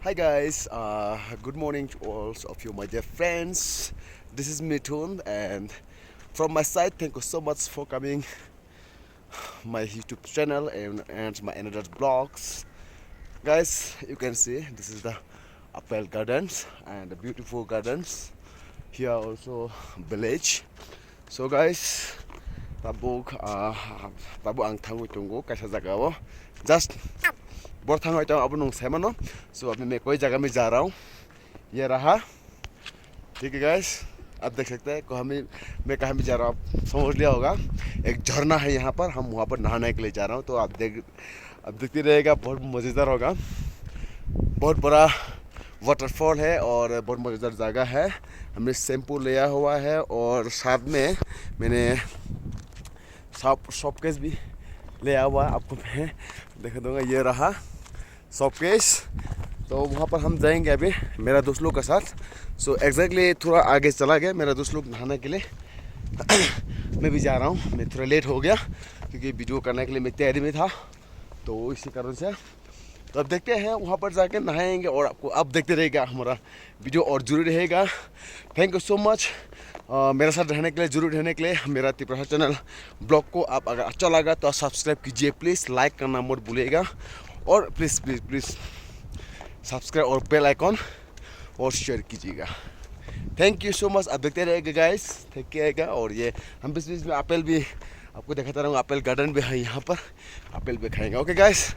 Hi guys, good morning to all of you, my dear friends. This is Mithun, and from my side, thank you so much for coming my YouTube channel and my another blogs. Guys, you can see this is the Apple Gardens and the beautiful gardens. Here also village. So guys, tabu ang thangu tunggu kaisa jaga हो just बोरथांग होता हूँ अब नोंग सेमनो सो अभी मैं कोई जगह में जा रहा हूँ ये रहा ठीक है गाइस आप देख सकते हैं मैं कहाँ में जा रहा हूँ आप समझ लिया होगा एक झरना है यहाँ पर हम वहाँ पर नहाने के लिए जा रहा हूँ तो आप देखते रहेगा बहुत मज़ेदार होगा बहुत बड़ा वाटरफॉल है और बहुत मज़ेदार जगह है हमने शैम्पू लिया हुआ है और साथ में मैंने शॉपकेस भी ले आया हुआ आपको मैं दिखा दूंगा ये रहा शॉपकेस तो वहाँ पर हम जाएंगे अभी मेरा दोस्त लोग के साथ सो एग्जैक्टली थोड़ा आगे चला गया मेरा दोस्त लोग नहाने के लिए मैं भी जा रहा हूँ मैं थोड़ा लेट हो गया क्योंकि वीडियो करने के लिए मैं तैयारी में था तो इसी कारण से तो अब देखते हैं वहाँ पर जाके नहाएंगे और आपको अब देखते रहेगा हमारा वीडियो और जरूर रहेगा थैंक यू सो मच मेरे साथ रहने के लिए जरूर रहने के लिए मेरा तिप्रसा चैनल ब्लॉग को आप अगर अच्छा लगा तो सब्सक्राइब कीजिए प्लीज़ लाइक करना मत भूलिएगा और प्लीज़ सब्सक्राइब और बेल आइकॉन और शेयर कीजिएगा थैंक यू सो मच आप देखते रहेगा गाइस थैंक यू और ये हम बीच बीच में एप्पल भी आपको दिखाता रहूँगा एप्पल गार्डन भी है यहाँ पर एप्पल भी खाएंगे ओके गाइस